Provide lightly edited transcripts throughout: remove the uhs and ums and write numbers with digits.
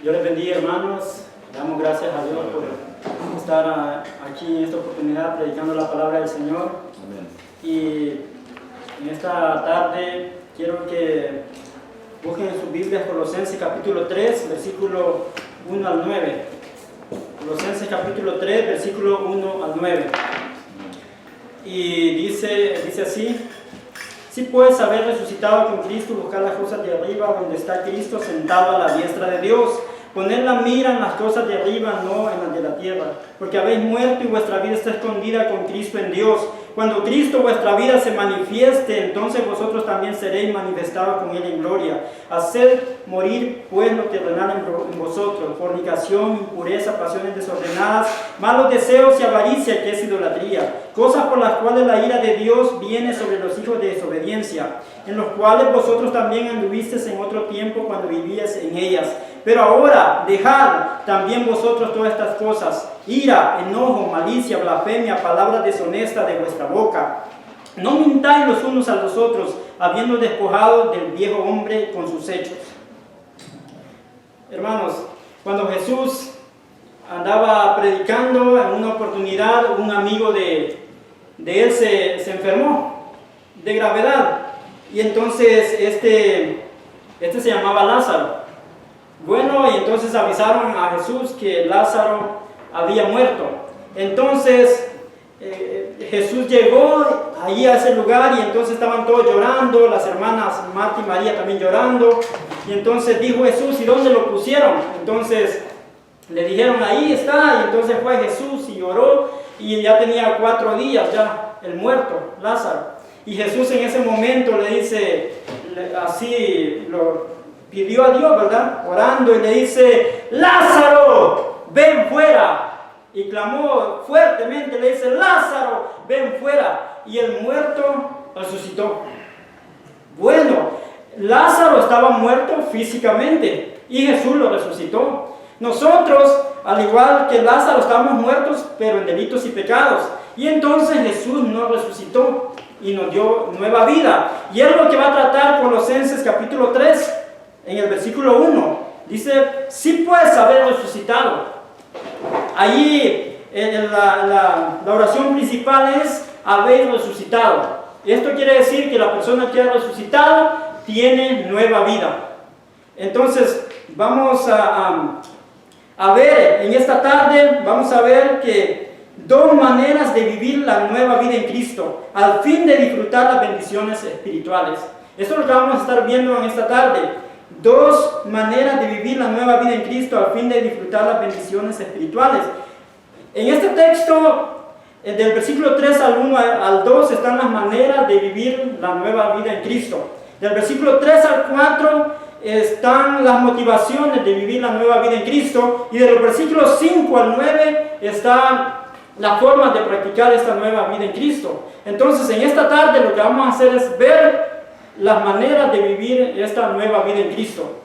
Dios les bendiga, hermanos. Damos gracias a Dios por estar aquí en esta oportunidad predicando la palabra del Señor. Amén. Y en esta tarde quiero que busquen en sus Biblias Colosenses capítulo 3, versículo 1 al 9. Colosenses capítulo 3, versículo 1 al 9. Y dice así: si puedes haber resucitado con Cristo, buscar las cosas de arriba, donde está Cristo sentado a la diestra de Dios. Poned la mira en las cosas de arriba, no en las de la tierra, porque habéis muerto y vuestra vida está escondida con Cristo en Dios. Cuando Cristo vuestra vida se manifieste, entonces vosotros también seréis manifestados con Él en gloria. Haced morir pues lo terrenal en vosotros: fornicación, impureza, pasiones desordenadas, malos deseos y avaricia, que es idolatría, cosas por las cuales la ira de Dios viene sobre los hijos de desobediencia, en los cuales vosotros también anduvisteis en otro tiempo cuando vivíais en ellas. Pero ahora dejad también vosotros todas estas cosas: ira, enojo, malicia, blasfemia, palabras deshonestas de vuestra boca. No mintáis los unos a los otros, habiendo despojado del viejo hombre con sus hechos. Hermanos, cuando Jesús andaba predicando, en una oportunidad un amigo de él se enfermó de gravedad. Y entonces este se llamaba Lázaro. Bueno, y entonces avisaron a Jesús que Lázaro había muerto. Entonces Jesús llegó ahí a ese lugar y entonces estaban todos llorando, las hermanas Marta y María también llorando. Y entonces dijo Jesús: ¿y dónde lo pusieron? Entonces le dijeron: ahí está. Y entonces fue Jesús y lloró, y ya tenía 4 días ya el muerto, Lázaro. Y Jesús en ese momento le dice, así lo pidió a Dios, ¿verdad? Orando, y le dice: Lázaro, ven fuera. Y clamó fuertemente, le dice: Lázaro, ven fuera. Y el muerto resucitó. Bueno, Lázaro estaba muerto físicamente y Jesús lo resucitó. Nosotros, al igual que Lázaro, estábamos muertos, pero en delitos y pecados. Y entonces Jesús nos resucitó y nos dio nueva vida. Y es lo que va a tratar Colosenses capítulo 3, en el versículo 1. Dice: si puedes haber resucitado. Allí la oración principal es: habéis resucitado. Esto quiere decir que la persona que ha resucitado tiene nueva vida. Entonces vamos a ver en esta tarde, vamos a ver que 2 maneras de vivir la nueva vida en Cristo, al fin de disfrutar las bendiciones espirituales. Esto es lo que vamos a estar viendo en esta tarde. 2 maneras de vivir la nueva vida en Cristo, al fin de disfrutar las bendiciones espirituales. En este texto, del versículo 3 al 1 al 2, están las maneras de vivir la nueva vida en Cristo. Del versículo 3 al 4 están las motivaciones de vivir la nueva vida en Cristo. Y de los versículos 5 al 9 están las formas de practicar esta nueva vida en Cristo. Entonces, en esta tarde lo que vamos a hacer es ver las maneras de vivir esta nueva vida en Cristo.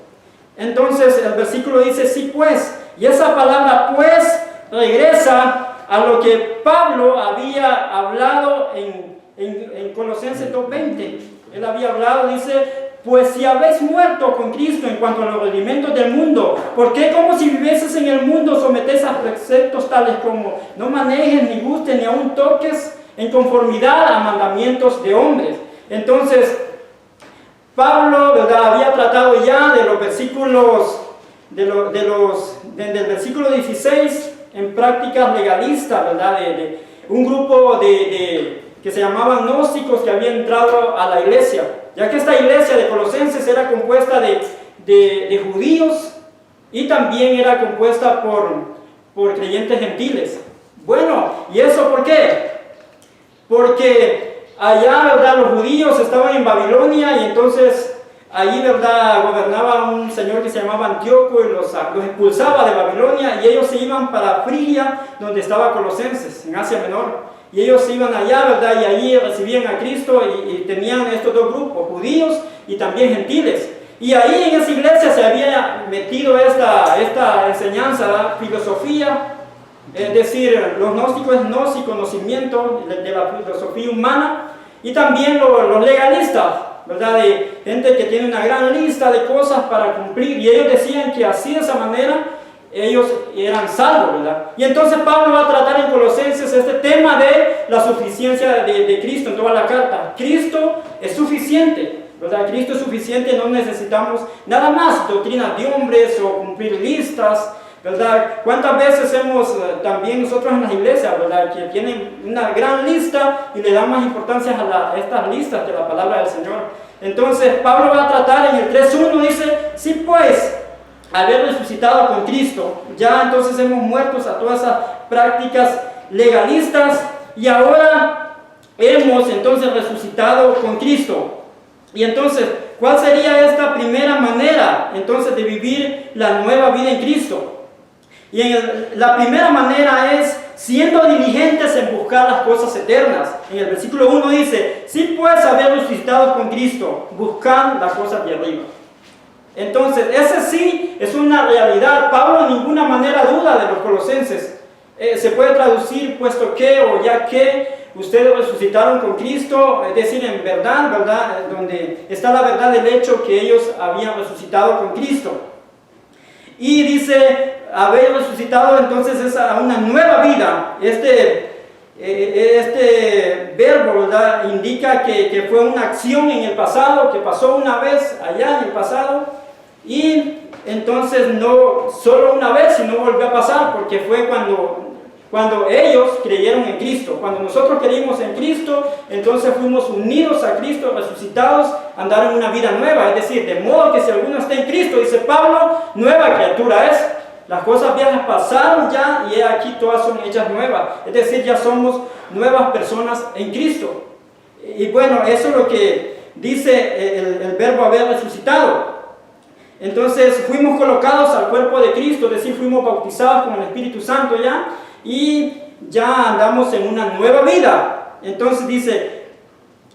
Entonces, el versículo dice: sí pues. Y esa palabra pues regresa a lo que Pablo había hablado en Colosenses 2:20. Él había hablado, dice: pues si habéis muerto con Cristo en cuanto a los rudimentos del mundo, ¿por qué, como si vivieses en el mundo, sometéis a preceptos tales como no manejes, ni gustes, ni aun toques, en conformidad a mandamientos de hombres? Entonces, Pablo, ¿verdad?, había tratado ya de los versículos, desde el versículo 16, en prácticas legalistas, ¿verdad?, de un grupo que se llamaban gnósticos, que había entrado a la iglesia, ya que esta iglesia de Colosenses era compuesta de judíos y también era compuesta por creyentes gentiles. Bueno, ¿y eso por qué? Porque allá, ¿verdad?, los judíos estaban en Babilonia, y entonces allí, ¿verdad?, gobernaba un señor que se llamaba Antíoco, y los expulsaba de Babilonia, y ellos se iban para Frigia, donde estaba Colosenses, en Asia Menor. Y ellos se iban allá, ¿verdad?, y allí recibían a Cristo, y tenían estos 2 grupos, judíos y también gentiles. Y ahí en esa iglesia se había metido esta enseñanza, ¿verdad?, filosofía. Es decir, los gnósticos es gnosis, conocimiento de la filosofía humana, y también los legalistas, ¿verdad? De gente que tiene una gran lista de cosas para cumplir, y ellos decían que así de esa manera ellos eran salvos, ¿verdad? Y entonces Pablo va a tratar en Colosenses este tema de la suficiencia de Cristo en toda la carta. Cristo es suficiente, ¿verdad? Cristo es suficiente, no necesitamos nada más, doctrinas de hombres o cumplir listas, ¿verdad? ¿Cuántas veces hemos también nosotros en las iglesias, ¿verdad? Que tienen una gran lista y le dan más importancia a estas listas que la palabra del Señor. Entonces Pablo va a tratar en el 3.1, dice, sí pues, haber resucitado con Cristo, ya entonces hemos muerto a todas esas prácticas legalistas y ahora hemos entonces resucitado con Cristo. Y entonces, ¿cuál sería esta primera manera entonces de vivir la nueva vida en Cristo? Y la primera manera es siendo diligentes en buscar las cosas eternas. En el versículo 1 dice, sí pues haber resucitado con Cristo, buscad las cosas de arriba. Entonces, ese sí es una realidad. Pablo en ninguna manera duda de los colosenses. Se puede traducir puesto que o ya que ustedes resucitaron con Cristo, es decir, en verdad, donde está la verdad del hecho que ellos habían resucitado con Cristo. Y dice, haber resucitado entonces es a una nueva vida. Este verbo, ¿verdad?, indica que fue una acción en el pasado, que pasó una vez allá en el pasado, y entonces no solo una vez, sino volvió a pasar, porque fue cuando ellos creyeron en Cristo. Cuando nosotros creímos en Cristo, entonces fuimos unidos a Cristo, resucitados, andaron una vida nueva. Es decir, de modo que si alguno está en Cristo, dice Pablo, nueva criatura es. Las cosas viejas pasaron ya y aquí todas son hechas nuevas. Es decir, ya somos nuevas personas en Cristo. Y bueno, eso es lo que dice el verbo haber resucitado. Entonces fuimos colocados al cuerpo de Cristo, es decir, fuimos bautizados con el Espíritu Santo ya, y ya andamos en una nueva vida. Entonces dice,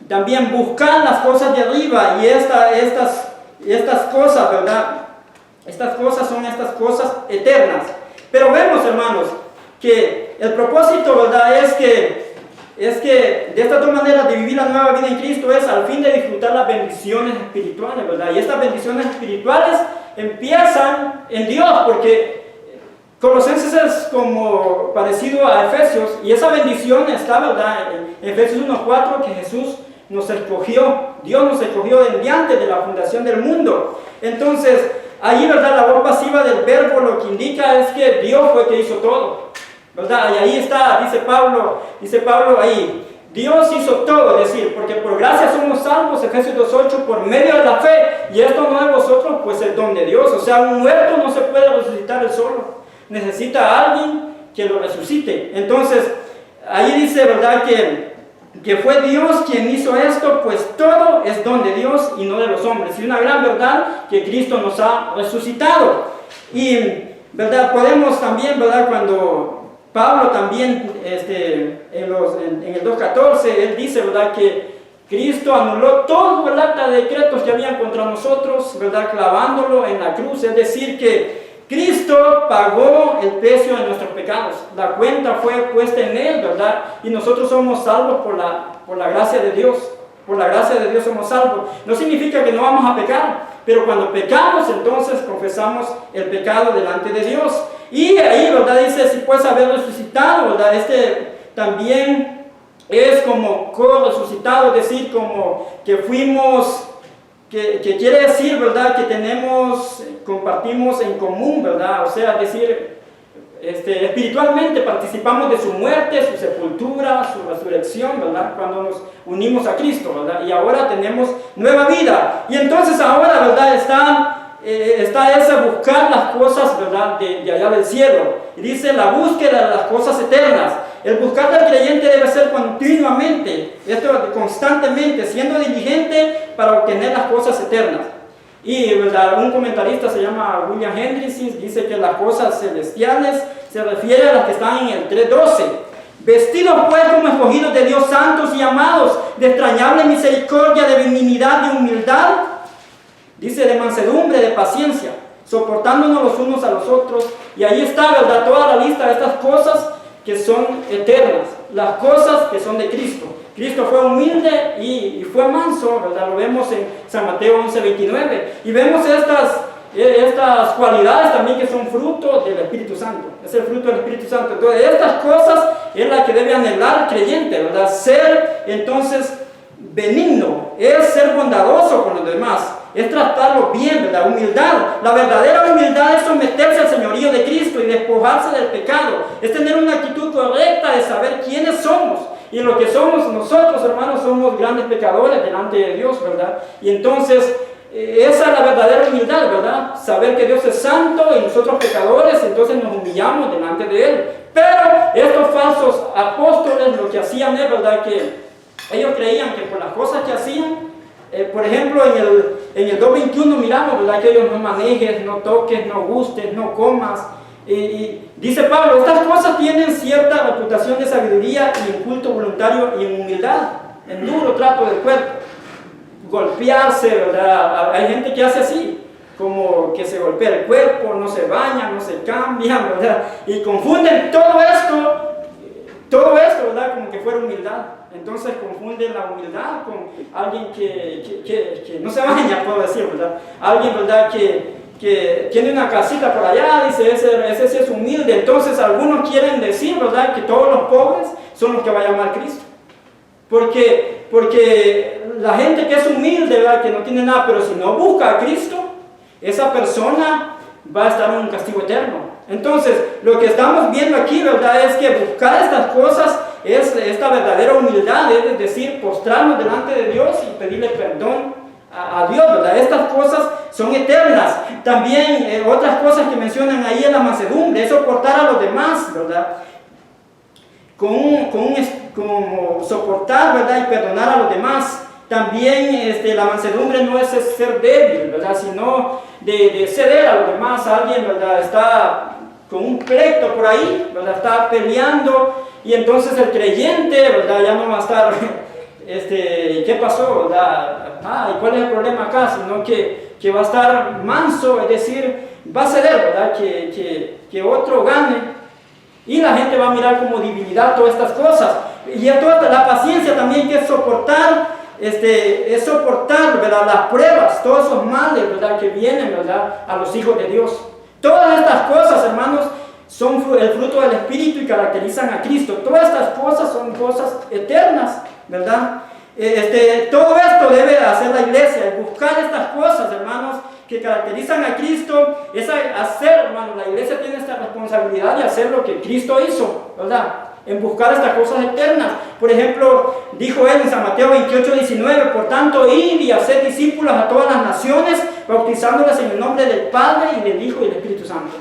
también buscar las cosas de arriba, y estas cosas, ¿verdad? Estas cosas son estas cosas eternas. Pero vemos, hermanos, que el propósito, ¿verdad?, es que de estas dos maneras de vivir la nueva vida en Cristo es al fin de disfrutar las bendiciones espirituales, ¿verdad? Y estas bendiciones espirituales empiezan en Dios, porque Colosenses es como parecido a Efesios, y esa bendición está, ¿verdad?, en Efesios 1.4, que Jesús nos escogió, Dios nos escogió desde antes de la fundación del mundo. Entonces, ahí, ¿verdad?, la voz pasiva del verbo lo que indica es que Dios fue el que hizo todo, ¿verdad? Y ahí está, dice Pablo ahí, Dios hizo todo, es decir, porque por gracia somos salvos, Efesios 2.8, por medio de la fe, y esto no de vosotros, pues es don de Dios. O sea, un muerto no se puede resucitar él solo, necesita a alguien que lo resucite. Entonces, ahí dice, ¿verdad?, que fue Dios quien hizo esto, pues todo es don de Dios y no de los hombres. Y una gran verdad que Cristo nos ha resucitado. Y, ¿verdad?, podemos también, ¿verdad?, cuando Pablo también, en el 2.14, él dice, ¿verdad?, que Cristo anuló todo el acta de decretos que habían contra nosotros, ¿verdad?, clavándolo en la cruz. Es decir, que Cristo pagó el precio de nuestros pecados. La cuenta fue puesta en Él, ¿verdad? Y nosotros somos salvos por la gracia de Dios. Por la gracia de Dios somos salvos. No significa que no vamos a pecar, pero cuando pecamos, entonces confesamos el pecado delante de Dios. Y ahí, ¿verdad?, dice, si puedes haber resucitado, ¿verdad? También es como co-resucitado, es decir, como que fuimos, que quiere decir, ¿verdad?, que compartimos en común, ¿verdad? O sea, es decir, espiritualmente participamos de su muerte, su sepultura, su resurrección, ¿verdad?, cuando nos unimos a Cristo, ¿verdad? Y ahora tenemos nueva vida. Y entonces ahora, ¿verdad?, está ese buscar las cosas, ¿verdad?, de allá del cielo. Y dice la búsqueda de las cosas eternas. El buscar del creyente debe ser continuamente, constantemente, siendo diligente para obtener las cosas eternas. Y, ¿verdad?, un comentarista se llama William Hendrickson, dice que las cosas celestiales se refiere a las que están en el 3.12. Vestidos pues como escogidos de Dios, santos y amados, de extrañable misericordia, de benignidad, de humildad, dice, de mansedumbre, de paciencia, soportándonos los unos a los otros. Y ahí está, ¿verdad?, toda la lista de estas cosas que son eternas, las cosas que son de Cristo. Cristo fue humilde y fue manso, ¿verdad? Lo vemos en San Mateo 11:29. Y vemos estas cualidades también que son fruto del Espíritu Santo. Es el fruto del Espíritu Santo. Entonces, estas cosas es la que debe anhelar el creyente, ¿verdad? Ser, entonces, benigno, es ser bondadoso con los demás, es tratarlos bien, ¿verdad? Humildad. La verdadera humildad es someterse al señorío de Cristo y despojarse del pecado. Es tener una actitud correcta de saber quiénes somos. Y lo que somos nosotros, hermanos, somos grandes pecadores delante de Dios, ¿verdad? Y entonces, esa es la verdadera humildad, ¿verdad? Saber que Dios es santo y nosotros pecadores, entonces nos humillamos delante de Él. Pero estos falsos apóstoles lo que hacían es, ¿verdad?, que ellos creían que por las cosas que hacían, por ejemplo, en el 2:21 miramos, ¿verdad?, que ellos no manejes, no toques, no gustes, no comas. Y dice Pablo, estas cosas tienen cierta reputación de sabiduría y en culto voluntario y en humildad, en duro trato del cuerpo. Golpearse, ¿verdad? Hay gente que hace así, como que se golpea el cuerpo, no se baña, no se cambia, ¿verdad? Y confunden todo esto, ¿verdad?, como que fuera humildad. Entonces confunden la humildad con alguien que no se baña, puedo decir, ¿verdad? Alguien, ¿verdad?, que tiene una casita por allá, dice, ese sí es humilde. Entonces algunos quieren decir, ¿verdad?, que todos los pobres son los que va a llamar Cristo. Porque la gente que es humilde, ¿verdad?, que no tiene nada, pero si no busca a Cristo, esa persona va a estar en un castigo eterno. Entonces, lo que estamos viendo aquí, ¿verdad?, es que buscar estas cosas es esta verdadera humildad, es decir, postrarnos delante de Dios y pedirle perdón a Dios, ¿verdad? Estas cosas son eternas. También otras cosas que mencionan ahí es la mansedumbre, es soportar a los demás, ¿verdad? Como soportar, ¿verdad?, y perdonar a los demás. También la mansedumbre no es ser débil, ¿verdad?, sino de ceder a los demás. Alguien, ¿verdad?, está con un pleito por ahí, ¿verdad?, está peleando, y entonces el creyente, ¿verdad?, ya no va a estar, ¿qué pasó?, ¿verdad? ¿Y cuál es el problema acá? Sino que va a estar manso, es decir, va a ceder, ¿verdad?, que otro gane. Y la gente va a mirar como divinidad todas estas cosas. Y toda la paciencia también, que es soportar, ¿verdad?, las pruebas, todos esos males, ¿verdad?, que vienen, ¿verdad?, a los hijos de Dios. Todas estas cosas, hermanos, son el fruto del Espíritu y caracterizan a Cristo. Todas estas cosas son cosas eternas, ¿verdad? Todo esto debe hacer la iglesia, buscar estas cosas, hermanos, que caracterizan a Cristo, es hacer, hermanos, la iglesia tiene esta responsabilidad de hacer lo que Cristo hizo, ¿verdad?, en buscar estas cosas eternas. Por ejemplo, dijo él en San Mateo 28:19, por tanto, id y haced discípulos a todas las naciones, bautizándolas en el nombre del Padre y del Hijo y del Espíritu Santo.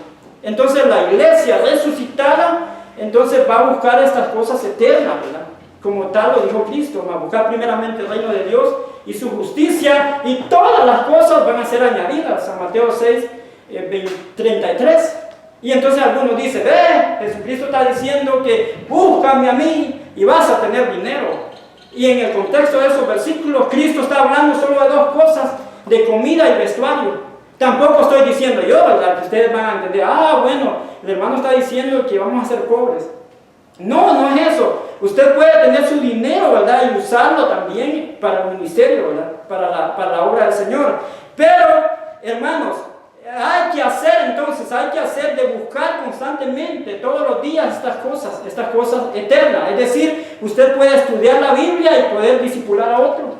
Entonces la iglesia resucitada, entonces va a buscar estas cosas eternas, ¿verdad? Como tal lo dijo Cristo, va a buscar primeramente el reino de Dios y su justicia, y todas las cosas van a ser añadidas. San Mateo 6:33. Y entonces algunos dicen, Jesucristo está diciendo que búscame a mí y vas a tener dinero. Y en el contexto de esos versículos, Cristo está hablando solo de dos cosas, de comida y vestuario. Tampoco estoy diciendo yo, ¿verdad?, que ustedes van a entender, bueno, el hermano está diciendo que vamos a ser pobres. No es eso. Usted puede tener su dinero, ¿verdad?, y usarlo también para el ministerio, ¿verdad?, para la obra del Señor. Pero, hermanos, hay que hacer de buscar constantemente, todos los días, estas cosas eternas. Es decir, usted puede estudiar la Biblia y poder discipular a otro.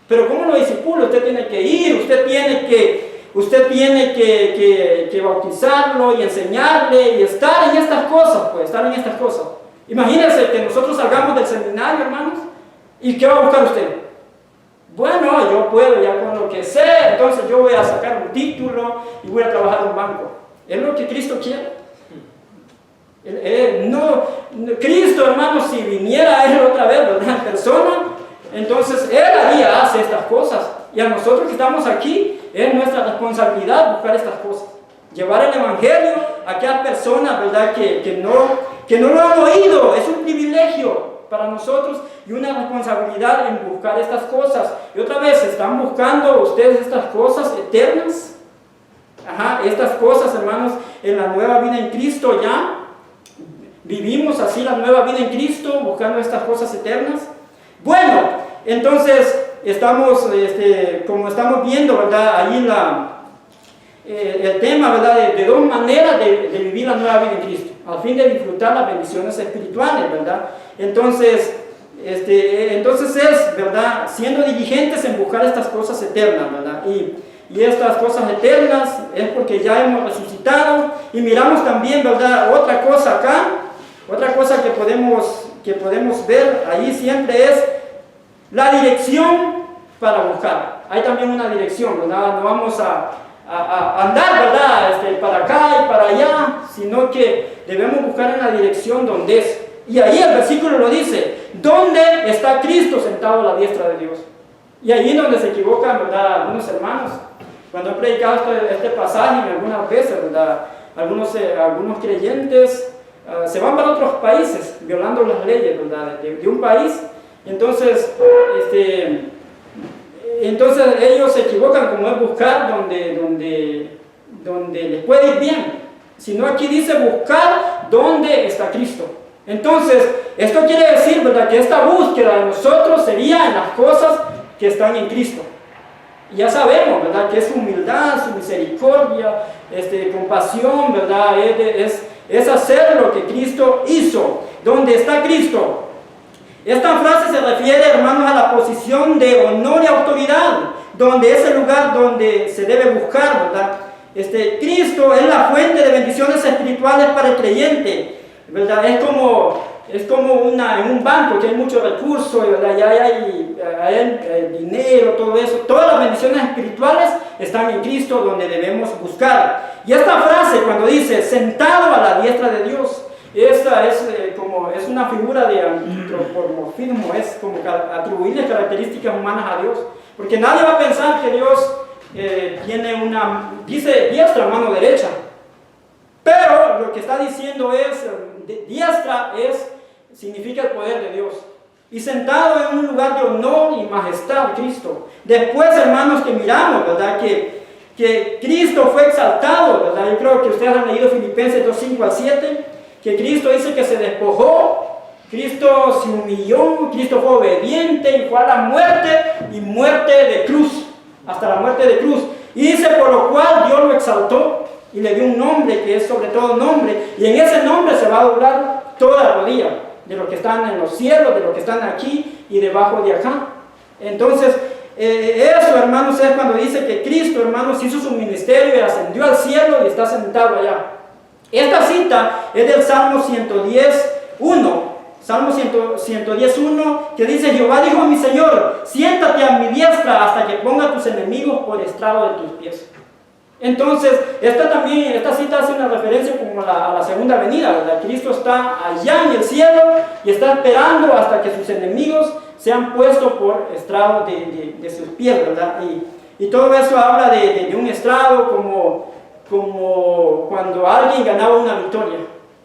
Pero ¿cómo lo disipula? Usted tiene que ir, usted tiene que bautizarlo y enseñarle y estar en estas cosas, Imagínense que nosotros salgamos del seminario, hermanos, ¿y qué va a buscar usted? Bueno, yo puedo ya con lo que sé, entonces yo voy a sacar un título y voy a trabajar en un banco. ¿Es lo que Cristo quiere? Cristo, hermanos, si viniera a Él otra vez, ¿verdad?, en persona, entonces Él hace estas cosas. Y a nosotros que estamos aquí, es nuestra responsabilidad buscar estas cosas. Llevar el Evangelio a aquellas personas, ¿verdad?, que no lo han oído. Es un privilegio para nosotros y una responsabilidad en buscar estas cosas. Y otra vez, ¿están buscando ustedes estas cosas eternas? Estas cosas, hermanos, en la nueva vida en Cristo ya. ¿Vivimos así la nueva vida en Cristo, buscando estas cosas eternas? Bueno, entonces como estamos viendo, ¿verdad? Ahí el tema, ¿verdad? De dos maneras de vivir la nueva vida en Cristo, al fin de disfrutar las bendiciones espirituales, ¿verdad? Entonces es, ¿verdad? Siendo diligentes en buscar estas cosas eternas, ¿verdad? Y estas cosas eternas es porque ya hemos resucitado. Y miramos también, ¿verdad? Otra cosa acá, otra cosa que podemos ver ahí siempre es la dirección para buscar. Hay también una dirección, ¿verdad? No vamos a andar, ¿verdad? Para acá y para allá, sino que debemos buscar en la dirección donde es. Y ahí el versículo lo dice: ¿dónde está Cristo sentado a la diestra de Dios? Y ahí es donde se equivocan, ¿verdad? Algunos hermanos. Cuando he predicado este pasaje algunas veces, ¿verdad? Algunos creyentes se van para otros países, violando las leyes, ¿verdad? De un país. Entonces ellos se equivocan, como es buscar donde les puede ir bien. Sino aquí dice buscar dónde está Cristo. Entonces, esto quiere decir, ¿verdad?, que esta búsqueda de nosotros sería en las cosas que están en Cristo. Y ya sabemos, ¿verdad?, que es su humildad, su misericordia, compasión, ¿verdad?, es hacer lo que Cristo hizo. ¿Dónde está Cristo? Esta frase se refiere, hermanos, a la posición de honor y autoridad, donde es el lugar donde se debe buscar, ¿verdad? Cristo es la fuente de bendiciones espirituales para el creyente, ¿verdad? Es como en un banco que hay muchos recursos, ¿verdad? Ya hay dinero, todo eso. Todas las bendiciones espirituales están en Cristo, donde debemos buscar. Y esta frase, cuando dice sentado a la diestra de Dios, esta es una figura de antropomorfismo, es como atribuirle características humanas a Dios, porque nadie va a pensar que Dios dice diestra, mano derecha, pero lo que está diciendo es, diestra significa el poder de Dios, y sentado en un lugar de honor y majestad, Cristo. Después, hermanos, que miramos, ¿verdad?, que Cristo fue exaltado, ¿verdad? Yo creo que ustedes han leído Filipenses 2:5 al 7, que Cristo dice que se despojó, Cristo se humilló, Cristo fue obediente y fue a la muerte, y muerte de cruz, hasta la muerte de cruz. Y dice, por lo cual Dios lo exaltó y le dio un nombre que es sobre todo nombre, y en ese nombre se va a doblar toda la rodilla, de los que están en los cielos, de los que están aquí y debajo de acá. Entonces, eso, hermanos, es cuando dice que Cristo, hermanos, hizo su ministerio y ascendió al cielo y está sentado allá. Esta cita es del Salmo 110:1. Salmo 110:1, que dice: Jehová dijo a mi Señor, siéntate a mi diestra hasta que ponga tus enemigos por estrado de tus pies. Entonces, esta cita hace una referencia como a la segunda venida, ¿verdad? Cristo está allá en el cielo y está esperando hasta que sus enemigos sean puestos por estrado de sus pies, ¿verdad? Y todo eso habla de un estrado como cuando alguien ganaba una victoria,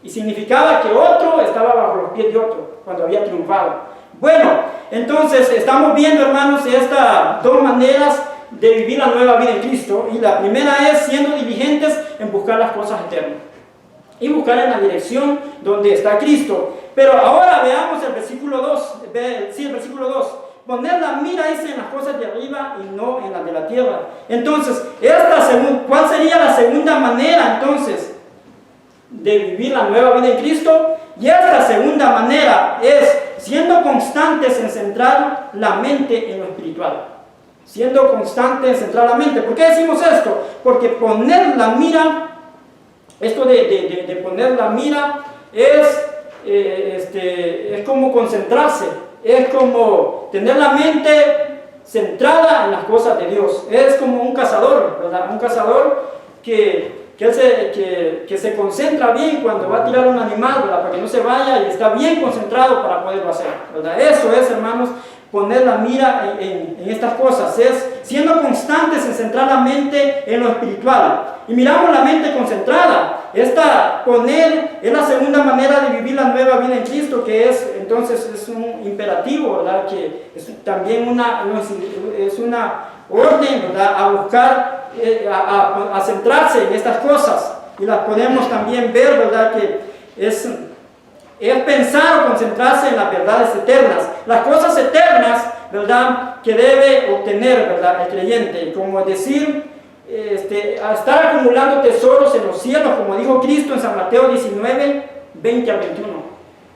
y significaba que otro estaba bajo los pies de otro cuando había triunfado. Bueno, entonces estamos viendo, hermanos, estas dos maneras de vivir la nueva vida en Cristo, y la primera es siendo diligentes en buscar las cosas eternas y buscar en la dirección donde está Cristo. Pero ahora veamos el versículo 2, el versículo 2. Poner la mira en las cosas de arriba y no en las de la tierra. Entonces, ¿cuál sería la segunda manera entonces de vivir la nueva vida en Cristo? Y esta segunda manera es siendo constantes en centrar la mente en lo espiritual. Siendo constantes en centrar la mente. ¿Por qué decimos esto? Porque poner la mira, esto de poner la mira es como concentrarse. Es como tener la mente centrada en las cosas de Dios. Es como un cazador, ¿verdad? Un cazador que se concentra bien cuando va a tirar un animal, ¿verdad?, para que no se vaya, y está bien concentrado para poderlo hacer, ¿verdad? Eso es, hermanos, poner la mira en estas cosas, es siendo constantes en centrar la mente en lo espiritual. Y miramos la mente concentrada. Poner es la segunda manera de vivir la nueva vida en Cristo, que entonces es un imperativo, ¿verdad?, que es también una orden, ¿verdad?, a buscar, a centrarse en estas cosas. Y las podemos también ver, ¿verdad?, que es pensar o concentrarse en las verdades eternas, las cosas eternas, ¿verdad?, que debe obtener, ¿verdad?, el creyente, como decir, a estar acumulando tesoros en los cielos, como dijo Cristo en San Mateo 19, 20 al 21.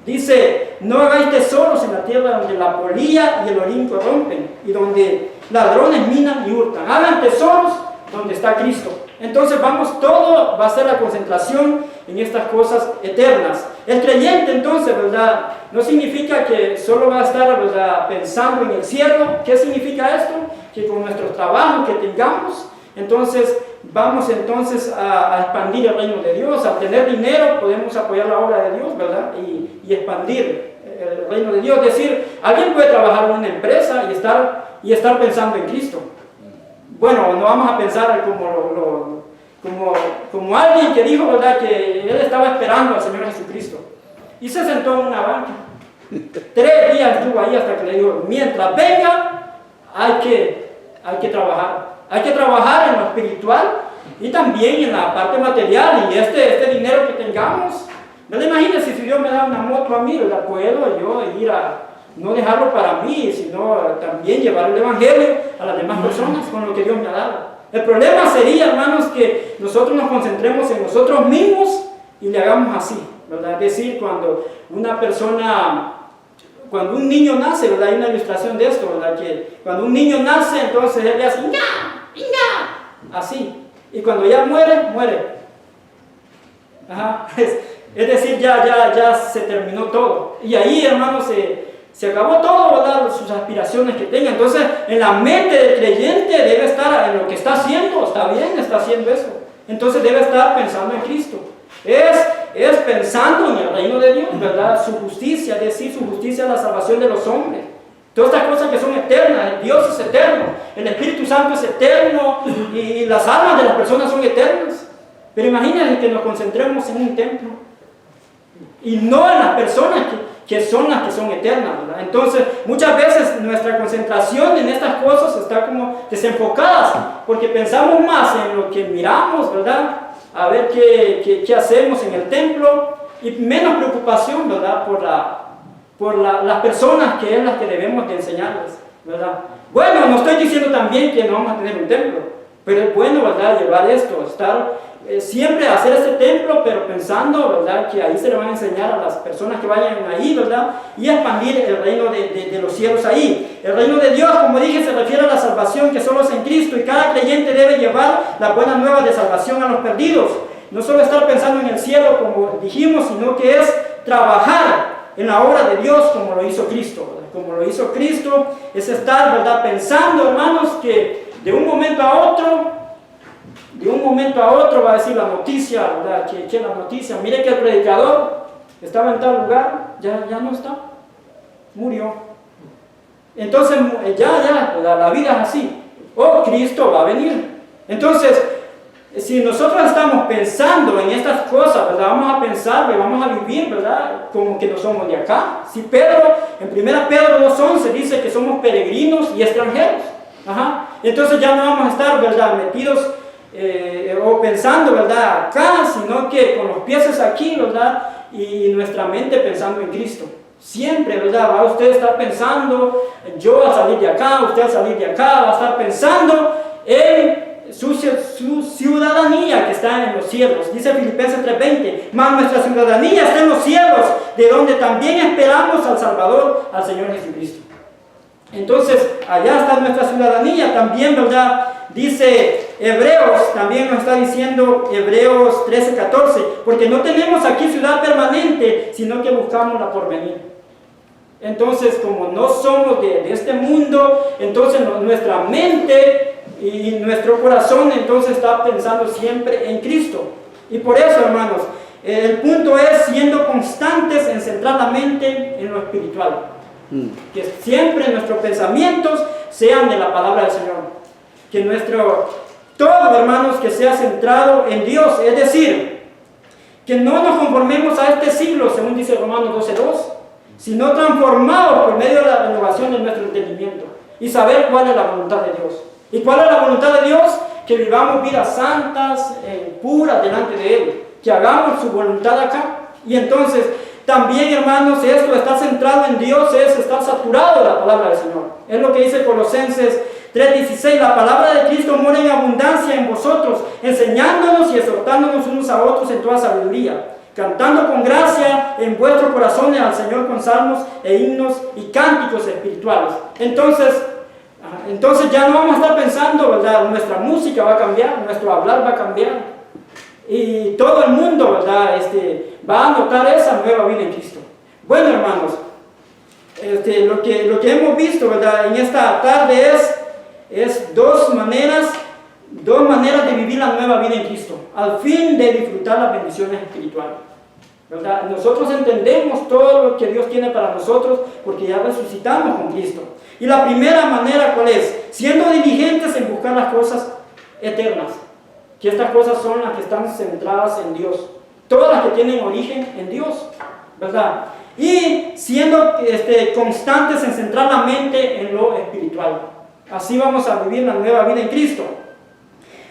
Dice, no hagáis tesoros en la tierra donde la polilla y el orín corrompen, y donde ladrones minan y hurtan. Hagan tesoros donde está Cristo. Entonces todo va a ser la concentración en estas cosas eternas. El creyente entonces, ¿verdad?, no significa que solo va a estar, ¿verdad?, pensando en el cielo. ¿Qué significa esto? Que con nuestro trabajo que tengamos, entonces vamos entonces a expandir el reino de Dios. Al tener dinero podemos apoyar la obra de Dios, ¿verdad?, y expandir el reino de Dios. Es decir, alguien puede trabajar en una empresa y estar pensando en Cristo. Bueno, no vamos a pensar como alguien que dijo, ¿verdad?, que él estaba esperando al Señor Jesucristo y se sentó en una banca. 3 días estuvo ahí hasta que le dijo, mientras venga hay que trabajar. Hay que trabajar en lo espiritual y también en la parte material, y este dinero que tengamos. No le imagines si Dios me da una moto a mí, ¿verdad?, puedo yo ir no dejarlo para mí, sino también llevar el evangelio a las demás personas con lo que Dios me ha dado. El problema sería, hermanos, que nosotros nos concentremos en nosotros mismos y le hagamos así, ¿verdad? Es decir, cuando un niño nace, ¿verdad?, hay una ilustración de esto, ¿verdad?, que cuando un niño nace, entonces él le hace así, y cuando ya muere. Ajá. Es decir, ya se terminó todo. Y ahí, hermanos, se acabó todo, ¿verdad?, sus aspiraciones que tenga. Entonces, en la mente del creyente debe estar en lo que está haciendo. Está bien, está haciendo eso. Entonces debe estar pensando en Cristo. Es pensando en el reino de Dios, ¿verdad?, su justicia, es decir, su justicia es la salvación de los hombres. Todas estas cosas que son eternas, Dios es eterno, el Espíritu Santo es eterno y las almas de las personas son eternas. Pero imagínense que nos concentremos en un templo y no en las personas que son las que son eternas, ¿verdad? Entonces, muchas veces nuestra concentración en estas cosas está como desenfocada, porque pensamos más en lo que miramos, ¿verdad?, a ver qué hacemos en el templo, y menos preocupación, ¿verdad?, por las personas que es las que debemos de enseñarles, ¿verdad? Bueno, no estoy diciendo también que no vamos a tener un templo, pero es bueno, ¿verdad?, llevar esto, estar siempre hacer este templo, pero pensando, ¿verdad?, que ahí se le van a enseñar a las personas que vayan ahí, ¿verdad?, y expandir el reino de los cielos ahí. El reino de Dios, como dije, se refiere a la salvación que solo es en Cristo, y cada creyente debe llevar la buena nueva de salvación a los perdidos. No solo estar pensando en el cielo, como dijimos, sino que es trabajar en la obra de Dios como lo hizo Cristo, ¿verdad? Como lo hizo Cristo, es estar, ¿verdad?, pensando, hermanos, que de un momento a otro va a decir la noticia, ¿verdad?, que la noticia, mire que el predicador estaba en tal lugar, ya no está, murió. Entonces, la vida es así. Oh, Cristo va a venir. Entonces, si nosotros estamos pensando en estas cosas, ¿verdad?, vamos a pensar, vamos a vivir, ¿verdad?, como que no somos de acá. Si Pedro, en 1 Pedro 2:11 dice que somos peregrinos y extranjeros. Ajá. Entonces ya no vamos a estar, ¿verdad?, metidos o pensando, ¿verdad?, acá, sino que con los pies aquí, ¿verdad?, y nuestra mente pensando en Cristo. Siempre, ¿verdad?, va usted a estar pensando, yo al salir de acá, usted al salir de acá, va a estar pensando en su ciudadanía que está en los cielos. Dice Filipenses 3:20, mas nuestra ciudadanía está en los cielos, de donde también esperamos al Salvador, al Señor Jesucristo. Entonces, allá está nuestra ciudadanía también, ¿verdad? Dice Hebreos, también nos está diciendo Hebreos 13:14, porque no tenemos aquí ciudad permanente, sino que buscamos la porvenir. Entonces, como no somos de este mundo, entonces nuestra mente y nuestro corazón entonces está pensando siempre en Cristo. Y por eso, hermanos, el punto es siendo constantes en centrar la mente en lo espiritual. Que siempre nuestros pensamientos sean de la palabra del Señor. Que todo, hermanos, que sea centrado en Dios. Es decir, que no nos conformemos a este siglo, según dice Romanos 12:2, sino transformados por medio de la renovación de nuestro entendimiento y saber cuál es la voluntad de Dios. ¿Y cuál es la voluntad de Dios? Que vivamos vidas santas, puras delante de Él, que hagamos su voluntad acá. Y entonces también, hermanos, esto, estar centrado en Dios, es estar saturado de la palabra del Señor. Es lo que dice Colosenses 3:16, la palabra de Cristo mora en abundancia en vosotros, enseñándonos y exhortándonos unos a otros en toda sabiduría, cantando con gracia en vuestros corazones al Señor con salmos e himnos y cánticos espirituales. Entonces ya no vamos a estar pensando, ¿verdad? Nuestra música va a cambiar, nuestro hablar va a cambiar. Y todo el mundo, ¿verdad? Va a notar esa nueva vida en Cristo. Bueno, hermanos, lo que hemos visto, ¿verdad? En esta tarde es dos maneras de vivir la nueva vida en Cristo, al fin de disfrutar las bendiciones espirituales, ¿verdad? Nosotros entendemos todo lo que Dios tiene para nosotros porque ya resucitamos con Cristo. Y la primera manera, ¿cuál es? Siendo diligentes en buscar las cosas eternas, que estas cosas son las que están centradas en Dios, todas las que tienen origen en Dios, ¿verdad? Y siendo constantes en centrar la mente en lo espiritual. Así vamos a vivir la nueva vida en Cristo.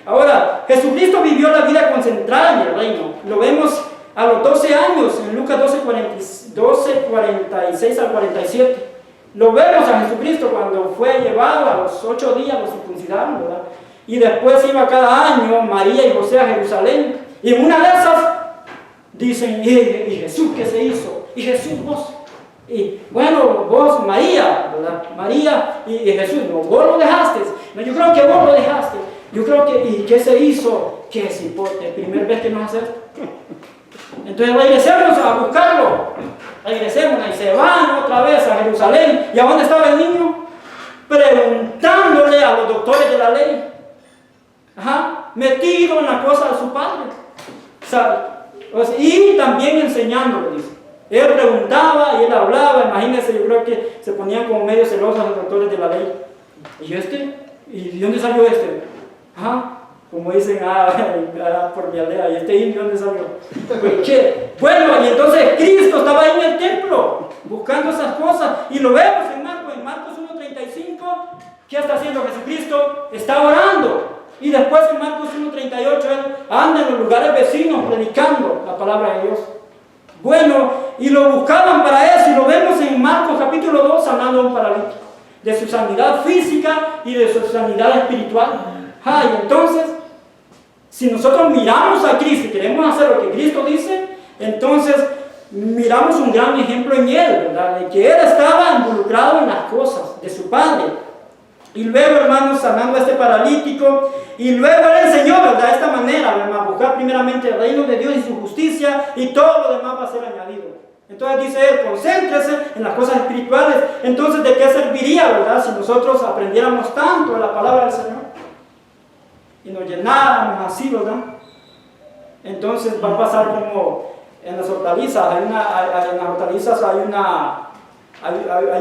Ahora, Jesucristo vivió la vida concentrada en el reino. Lo vemos a los 12 años, en Lucas 12:46 al 47. Lo vemos a Jesucristo cuando fue llevado a los 8 días, lo circuncidaron, ¿verdad? Y después iba cada año María y José a Jerusalén. Y en una de esas dicen, ¿y Jesús qué se hizo? ¿Y Jesús vos? Y bueno, vos María, ¿verdad? María y Jesús, no, vos lo dejaste. No, yo creo que vos lo dejaste. Yo creo que, ¿y qué se hizo? ¿Qué es hipote? Primera vez que nos hace. Entonces regresemos a buscarlo. Regresemos y se van otra vez a Jerusalén. ¿Y a dónde estaba el niño? Preguntándole a los doctores de la ley. Metido en la cosa de su padre. Y también enseñándole, dice. Él preguntaba y él hablaba. Imagínense, yo creo que se ponían como medio celosos los doctores de la ley. ¿Y este? ¿Y de dónde salió este? Como dicen por mi aldea, ¿y este indio dónde salió? Bueno, y entonces Cristo estaba ahí en el templo buscando esas cosas, y lo vemos en Marcos 1:35. ¿Qué está haciendo Jesucristo? Está orando. Y después en Marcos 1:38 él anda en los lugares vecinos predicando la palabra de Dios. Bueno, y lo buscaban para eso, y lo vemos en Marcos capítulo 2 hablando de un paralítico, de su sanidad física y de su sanidad espiritual. Y entonces, si nosotros miramos a Cristo y queremos hacer lo que Cristo dice, entonces miramos un gran ejemplo en él, ¿verdad? De que él estaba involucrado en las cosas de su Padre. Y luego, hermanos, sanando a este paralítico, y luego él enseñó, ¿verdad? De esta manera, ¿verdad? Buscar primeramente el reino de Dios y su justicia, y todo lo demás va a ser añadido. Entonces dice él, concéntrese en las cosas espirituales. Entonces, ¿de qué serviría, verdad? Si nosotros aprendiéramos tanto de la palabra del Señor y nos llenáramos así, ¿verdad? Entonces va a pasar como en las hortalizas. En las hortalizas hay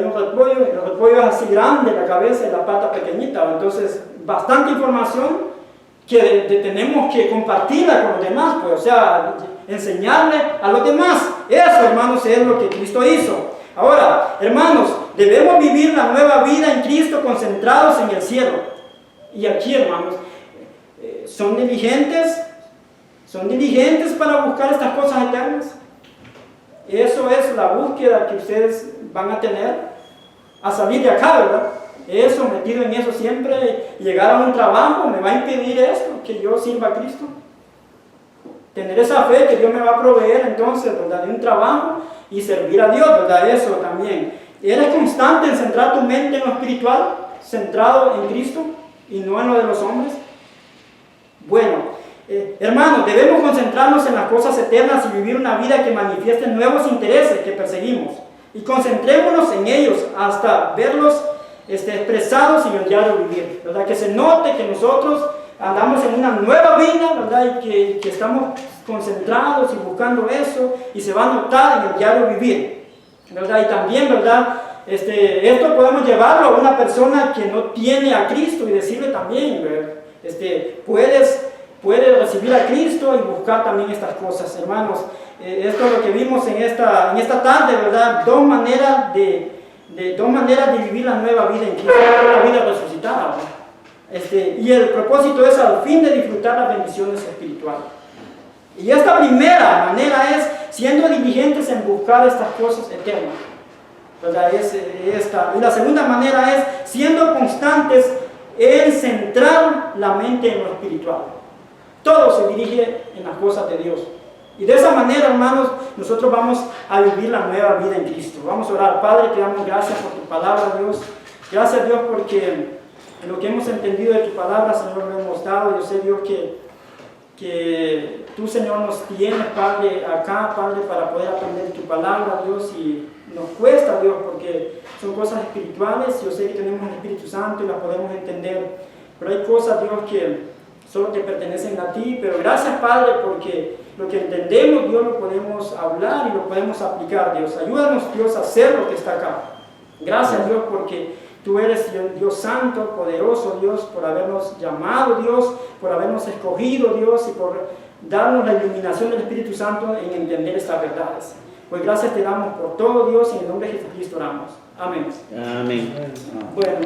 un repollo, el repollo es así grande, la cabeza y la pata pequeñita. Entonces, bastante información que tenemos que compartirla con los demás, pues, o sea, enseñarle a los demás. Eso, hermanos, es lo que Cristo hizo. Ahora, hermanos, debemos vivir la nueva vida en Cristo concentrados en el cielo. Y aquí, hermanos, ¿son diligentes para buscar estas cosas eternas? Eso es la búsqueda que ustedes van a tener a salir de acá, ¿verdad? Eso, metido en eso siempre, llegar a un trabajo, ¿me va a impedir esto? Que yo sirva a Cristo. Tener esa fe que Dios me va a proveer entonces, ¿verdad? De un trabajo y servir a Dios, ¿verdad? Eso también. ¿Eres constante en centrar tu mente en lo espiritual? Centrado en Cristo y no en lo de los hombres. Bueno, hermanos, debemos concentrarnos en las cosas eternas y vivir una vida que manifieste nuevos intereses que perseguimos. Y concentrémonos en ellos hasta verlos expresados en el diario vivir, ¿verdad? Que se note que nosotros andamos en una nueva vida, ¿verdad? Y que estamos concentrados y buscando eso, y se va a notar en el diario vivir, ¿verdad? Y también, ¿verdad? Esto podemos llevarlo a una persona que no tiene a Cristo y decirle también, ¿verdad? Puedes recibir a Cristo y buscar también estas cosas, hermanos. Esto es lo que vimos en esta tarde, ¿verdad? Dos maneras de vivir la nueva vida en Cristo, la vida resucitada, ¿verdad? Y el propósito es al fin de disfrutar las bendiciones espirituales. Y esta primera manera es siendo diligentes en buscar estas cosas eternas. ¿Verdad? Y la segunda manera es siendo constantes en centrar la mente en lo espiritual. Todo se dirige en las cosas de Dios. Y de esa manera, hermanos, nosotros vamos a vivir la nueva vida en Cristo. Vamos a orar. Padre, te damos gracias por tu palabra, Dios. Gracias, Dios, porque en lo que hemos entendido de tu palabra, Señor, lo hemos dado. Yo sé, Dios, que tú, Señor, nos tienes, Padre, acá, Padre, para poder aprender tu palabra, Dios. Y nos cuesta, Dios, porque son cosas espirituales. Yo sé que tenemos el Espíritu Santo y las podemos entender. Pero hay cosas, Dios, que solo te pertenecen a ti. Pero gracias, Padre, porque lo que entendemos, Dios, lo podemos hablar y lo podemos aplicar, Dios. Ayúdanos, Dios, a hacer lo que está acá. Gracias, Dios, porque tú eres Dios santo, poderoso, Dios, por habernos llamado, Dios, por habernos escogido, Dios, y por darnos la iluminación del Espíritu Santo en entender estas verdades. Pues gracias te damos por todo, Dios, y en el nombre de Jesucristo oramos. Amén. Amén. Bueno.